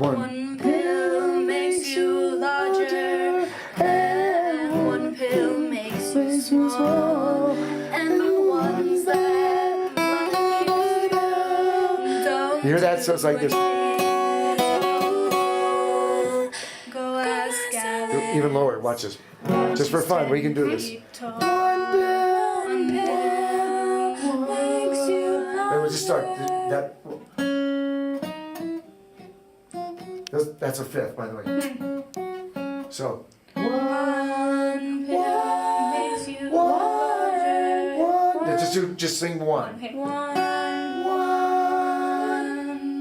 One pill makes you larger, and one pill makes you small, and the ones that let you down don't. You hear that? So it's like this. Go ask Alex. Even lower. Watch this. Just for fun, we can do this. One pill makes you Hey, we'll just start. That's a fifth, by the way. So. One pill makes you larger. Yeah, just sing one.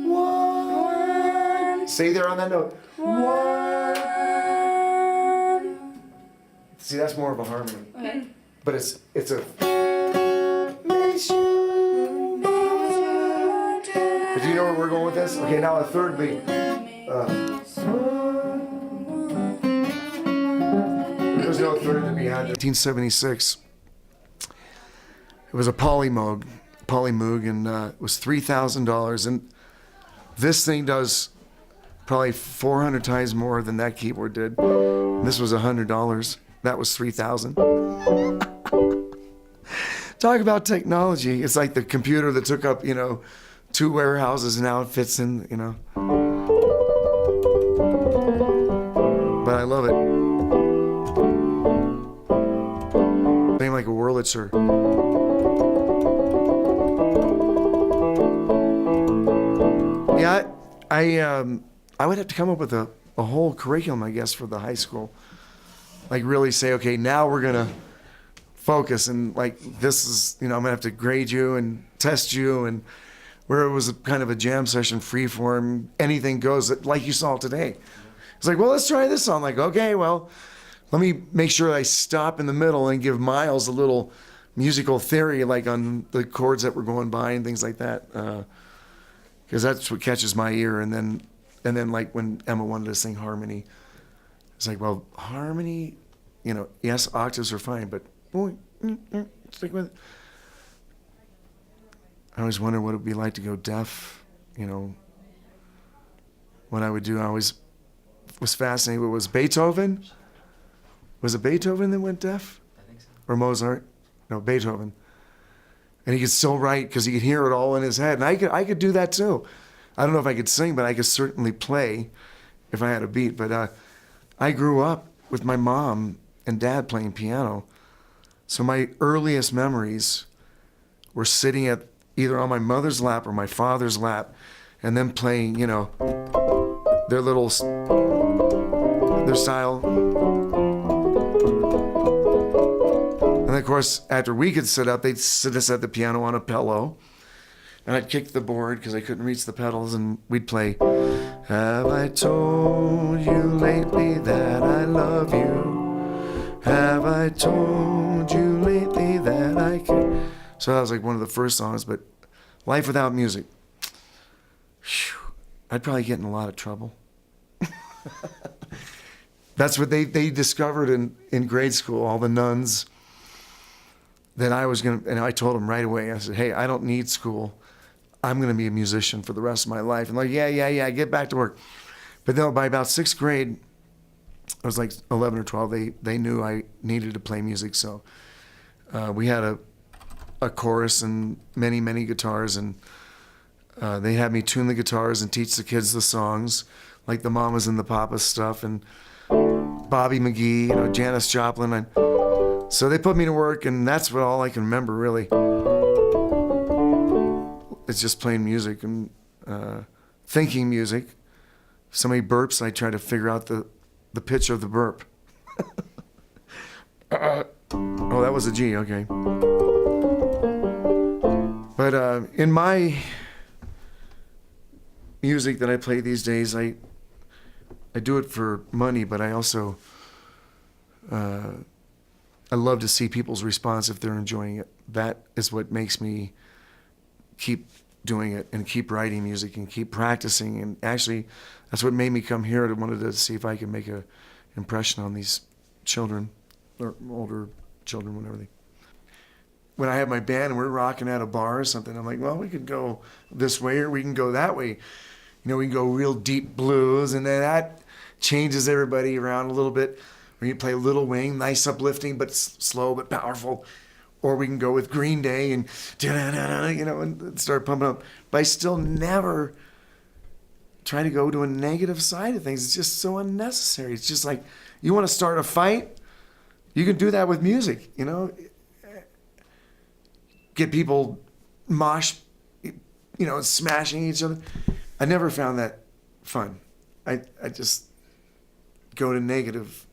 One. Stay there on that note. One. See, that's more of a harmony. Okay. But it's a. Do you know where we're going with this? Okay, now a third beat. There's no third to be had. 1976. It was a Polymoog, and it was $3,000. And this thing does probably 400 times more than that keyboard did. And this was $100. That was $3,000. Talk about technology. It's like the computer that took up, 2 warehouses, and now it fits in, But I love it. Playing like a Wurlitzer. Yeah, I would have to come up with a whole curriculum, I guess, for the high school. Like really say, okay, now we're gonna focus, and like this is, I'm gonna have to grade you and test you, and where it was kind of a jam session, free form, anything goes, like you saw today. It's like, well, let's try this on. Like, okay, well, let me make sure I stop in the middle and give Miles a little musical theory, like on the chords that were going by and things like that, because that's what catches my ear. And then like when Emma wanted to sing harmony, it's like, well, harmony, yes, octaves are fine, but boy, stick with it. I always wondered what it would be like to go deaf, what I would do. I always was fascinated. Was Beethoven? Was it Beethoven that went deaf? I think so. Or Mozart? No, Beethoven. And he could still write because he could hear it all in his head. And I could do that too. I don't know if I could sing, but I could certainly play if I had a beat. But I grew up with my mom and dad playing piano. So my earliest memories were sitting at either on my mother's lap or my father's lap, and them playing, their style. And of course, after we could sit up, they'd sit us at the piano on a pillow, and I'd kick the board because I couldn't reach the pedals, and we'd play, "Have I told you lately that I love you? Have I told you lately that I care?" So that was like one of the first songs. But life without music, whew, I'd probably get in a lot of trouble. That's what they discovered in grade school, all the nuns, that I was going to, and I told them right away, I said, hey, I don't need school. I'm going to be a musician for the rest of my life. And like, yeah, get back to work. But then by about 6th grade, I was like 11 or 12, they knew I needed to play music. So we had a chorus and many, many guitars, and they had me tune the guitars and teach the kids the songs, like the Mamas and the Papas stuff, and Bobby McGee, Janis Joplin. So they put me to work, and that's all I can remember, really. It's just playing music and thinking music. If somebody burps, I try to figure out the pitch of the burp. Oh, that was a G, okay. But in my music that I play these days, I do it for money, but I also I love to see people's response if they're enjoying it. That is what makes me keep doing it and keep writing music and keep practicing. And actually, that's what made me come here. I wanted to see if I could make an impression on these children, or older children, whatever they. When I have my band and we're rocking at a bar or something, I'm like, well, we could go this way or we can go that way. we can go real deep blues, and then that changes everybody around a little bit. We can play Little Wing, nice uplifting, but slow but powerful. Or we can go with Green Day and, and start pumping up. But I still never try to go to a negative side of things. It's just so unnecessary. It's just like, you want to start a fight? You can do that with music, Get people mosh, smashing each other. I never found that fun. I just go to the negative,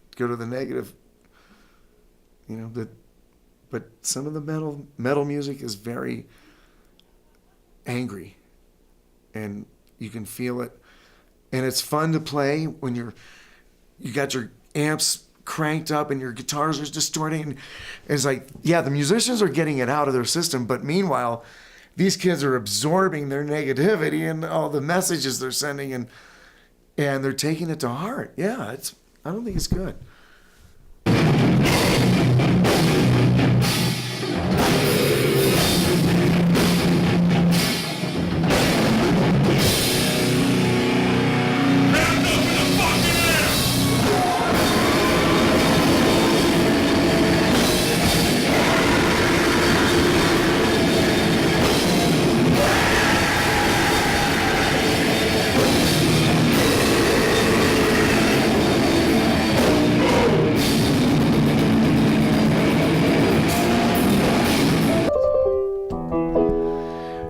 but some of the metal music is very angry, and you can feel it, and it's fun to play when you got your amps cranked up and your guitars are distorting. And it's like, yeah, the musicians are getting it out of their system, but meanwhile, these kids are absorbing their negativity and all the messages they're sending, and they're taking it to heart. Yeah, I don't think it's good.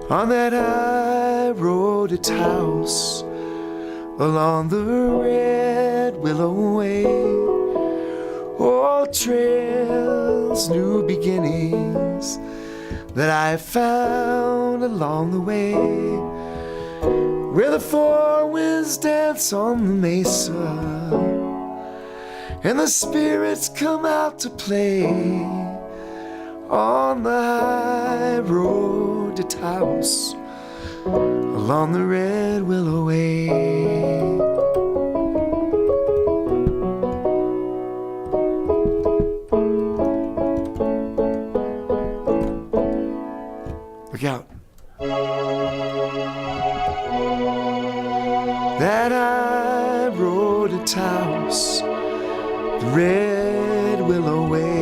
On that high road to Taos, along the red willow way, old trails, new beginnings that I found along the way, where the four winds dance on the mesa and the spirits come out to play on the high road to Taos, along the red willow way. Look out. That high road to Taos, the red willow way.